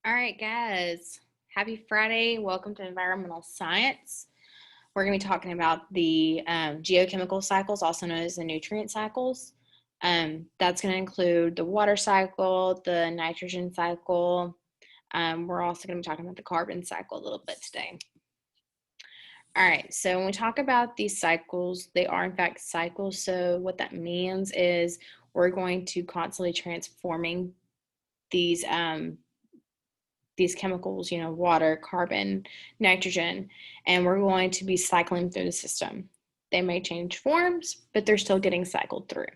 All right, guys. Happy Friday. Welcome to Environmental Science. We're going to be talking about the geochemical cycles, also known as the nutrient cycles. That's going to include the water cycle, the nitrogen cycle. We're also going to be talking about the carbon cycle a little bit today. All right, so when we talk about these cycles, they are in fact cycles. So what that means is we're going to constantly transforming these chemicals, water, carbon, nitrogen, and we're going to be cycling through the system. They may change forms, but they're still getting cycled through,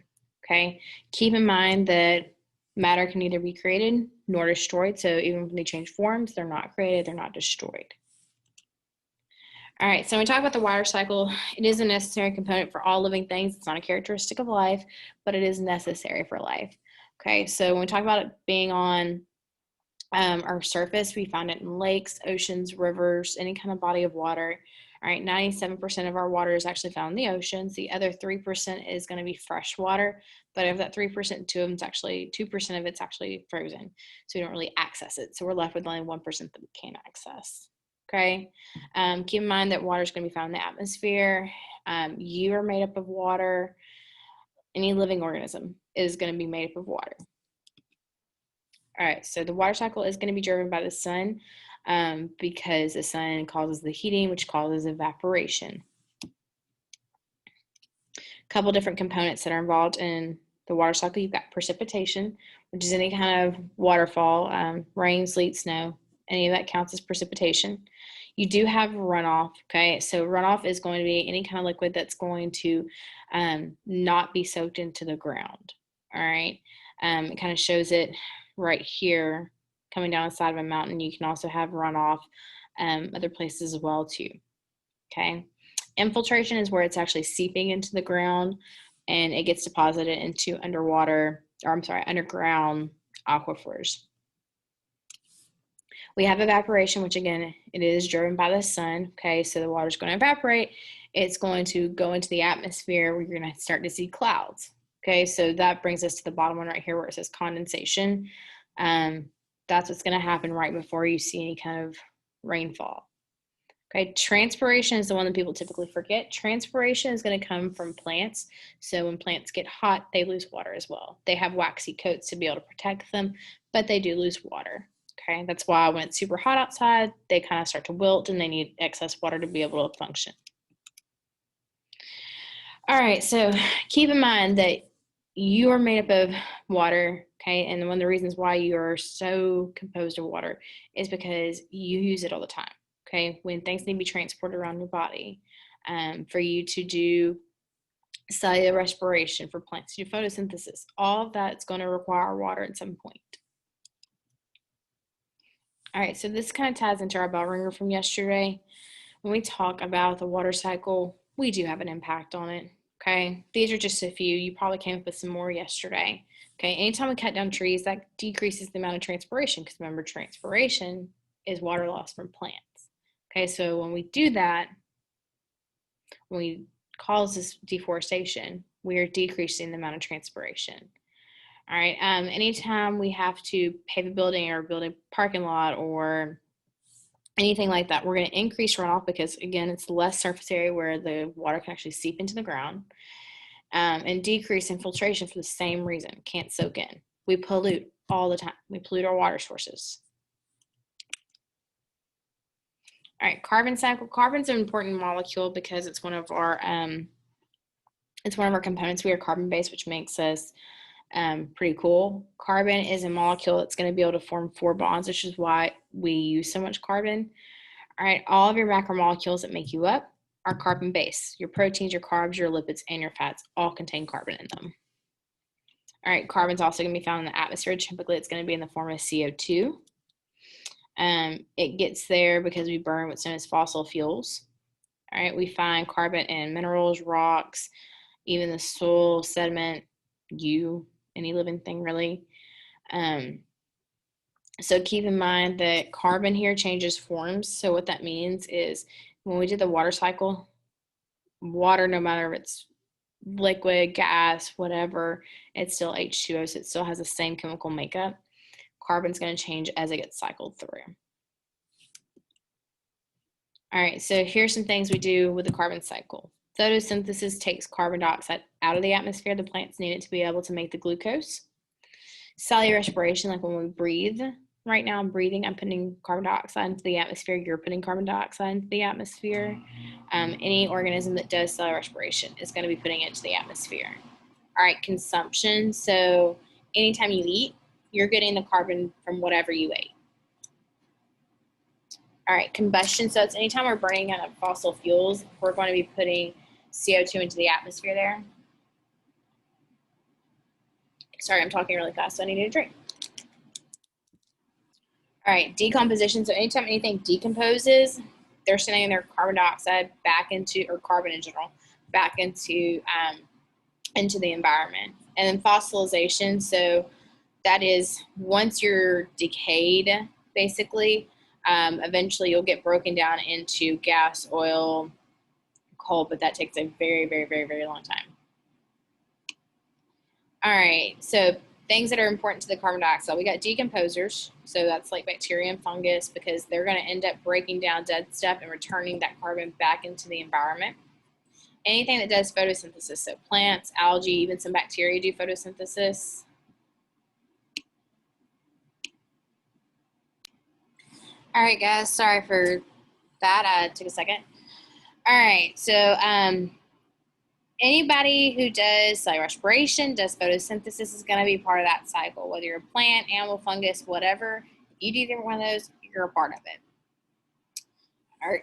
okay? Keep in mind that matter can neither be created nor destroyed, so even when they change forms, they're not created, they're not destroyed. All right, so when we talk about the water cycle, it is a necessary component for all living things. It's not a characteristic of life, but it is necessary for life. Okay, so when we talk about it being on our surface, we find it in lakes, oceans, rivers, any kind of body of water. All right, 97% of our water is actually found in the oceans. The other 3% is going to be fresh water, but of that 3%, 2% of it's actually frozen, so we don't really access it. So we're left with only 1% that we can access. Okay, keep in mind that water is going to be found in the atmosphere. You are made up of water. Any living organism is going to be made up of water. All right, so the water cycle is going to be driven by the sun because the sun causes the heating, which causes evaporation. A couple different components that are involved in the water cycle. You've got precipitation, which is any kind of waterfall, rain, sleet, snow, any of that counts as precipitation. You do have runoff, okay? So runoff is going to be any kind of liquid that's going to not be soaked into the ground, all right? It kind of shows it right here coming down the side of a mountain. You can also have runoff other places as well too, okay? Infiltration is where it's actually seeping into the ground and it gets deposited into underground aquifers. We have evaporation, which again, it is driven by the sun, okay? So the water's going to evaporate. It's going to go into the atmosphere where you're going to start to see clouds, okay? So that brings us to the bottom one right here where it says condensation. That's what's going to happen right before you see any kind of rainfall. Okay, transpiration is the one that people typically forget. Transpiration is going to come from plants. So when plants get hot, they lose water as well. They have waxy coats to be able to protect them, but they do lose water. Okay, that's why when it's super hot outside, they kind of start to wilt and they need excess water to be able to function. All right, so keep in mind that you are made up of water, okay? And one of the reasons why you are so composed of water is because you use it all the time, okay? When things need to be transported around your body, for you to do cellular respiration, for plants to do photosynthesis, all of that's going to require water at some point. All right, so this kind of ties into our bell ringer from yesterday. When we talk about the water cycle, we do have an impact on it, okay? These are just a few. You probably came up with some more yesterday, okay? Anytime we cut down trees, that decreases the amount of transpiration because remember, transpiration is water loss from plants, okay? So when we do that, when we cause this deforestation, we are decreasing the amount of transpiration. All right, anytime we have to pave a building or build a parking lot or anything like that, we're going to increase runoff because, again, it's less surface area where the water can actually seep into the ground, and decrease infiltration for the same reason. Can't soak in. We pollute all the time. We pollute our water sources. All right, carbon cycle. Carbon's an important molecule because it's one of our components. We are carbon-based, which makes us pretty cool. Carbon is a molecule that's going to be able to form 4 bonds, which is why we use so much carbon. All right, all of your macromolecules that make you up are carbon-based. Your proteins, your carbs, your lipids, and your fats all contain carbon in them. All right, carbon's also going to be found in the atmosphere. Typically, it's going to be in the form of CO2. It gets there because we burn what's known as fossil fuels. All right, we find carbon in minerals, rocks, even the soil, sediment, any living thing really. So keep in mind that carbon here changes forms. So what that means is when we did the water cycle, water, no matter if it's liquid, gas, whatever, it's still H2O, so it still has the same chemical makeup. carbon's going to change as it gets cycled through. All right, so here's some things we do with the carbon cycle. Photosynthesis takes carbon dioxide out of the atmosphere. The plants need it to be able to make the glucose. Cellular respiration, like when we breathe. Right now I'm breathing, I'm putting carbon dioxide into the atmosphere. You're putting carbon dioxide into the atmosphere. Any organism that does cellular respiration is going to be putting it into the atmosphere. All right, consumption. So anytime you eat, you're getting the carbon from whatever you ate. All right, combustion. So it's anytime we're burning kind of fossil fuels, we're going to be putting CO2 into the atmosphere there. Sorry, I'm talking really fast, so I need a drink. All right, decomposition. So anytime anything decomposes, they're sending their carbon dioxide back into, or carbon in general, back into the environment. And then fossilization. So that is once you're decayed, basically, eventually you'll get broken down into gas, oil, coal, but that takes a very, very, very, very long time. All right, so things that are important to the carbon dioxide. We got decomposers, so that's like bacteria and fungus, because they're going to end up breaking down dead stuff and returning that carbon back into the environment. Anything that does photosynthesis, so plants, algae, even some bacteria do photosynthesis. All right, guys, sorry for that. Took a second. All right, so anybody who does cellular respiration, does photosynthesis, is going to be part of that cycle. Whether you're a plant, animal, fungus, whatever, if you do either one of those, you're a part of it. All right,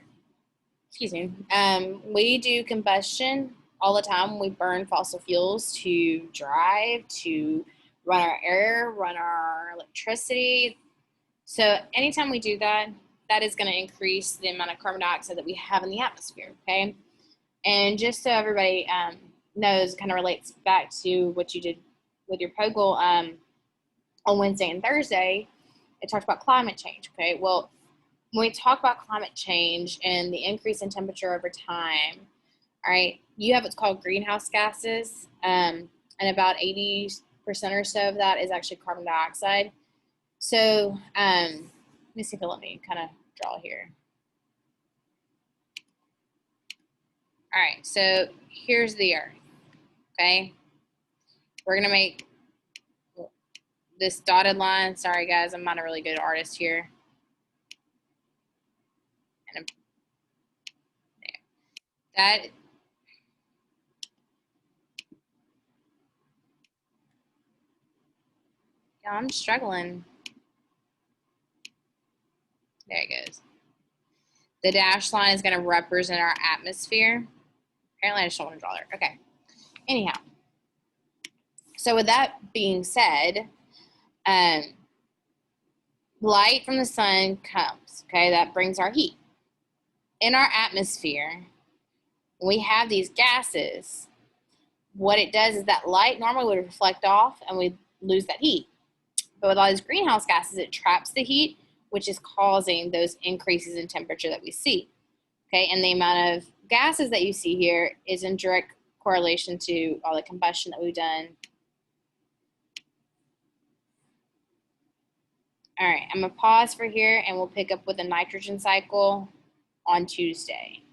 excuse me. We do combustion all the time. We burn fossil fuels to drive, to run our air, run our electricity. So anytime we do that, that is going to increase the amount of carbon dioxide that we have in the atmosphere, okay? And just so everybody knows, kind of relates back to what you did with your POGL on Wednesday and Thursday, it talked about climate change, okay? Well, when we talk about climate change and the increase in temperature over time, all right, you have what's called greenhouse gases, and about 80% or so of that is actually carbon dioxide. So let me see if it'll let me kind of draw here. All right, so here's the Earth, okay? We're going to make this dotted line. Sorry, guys, I'm not a really good artist here. And that, yeah, I'm struggling. There it goes. The dashed line is going to represent our atmosphere. Apparently, I just don't want to draw there. Okay. Anyhow, so with that being said, light from the sun comes, okay? That brings our heat. In our atmosphere, when we have these gases, what it does is that light normally would reflect off and we lose that heat. But with all these greenhouse gases, it traps the heat, which is causing those increases in temperature that we see. Okay, and the amount of gases that you see here is in direct correlation to all the combustion that we've done. All right, I'm gonna pause for here and we'll pick up with the nitrogen cycle on Tuesday.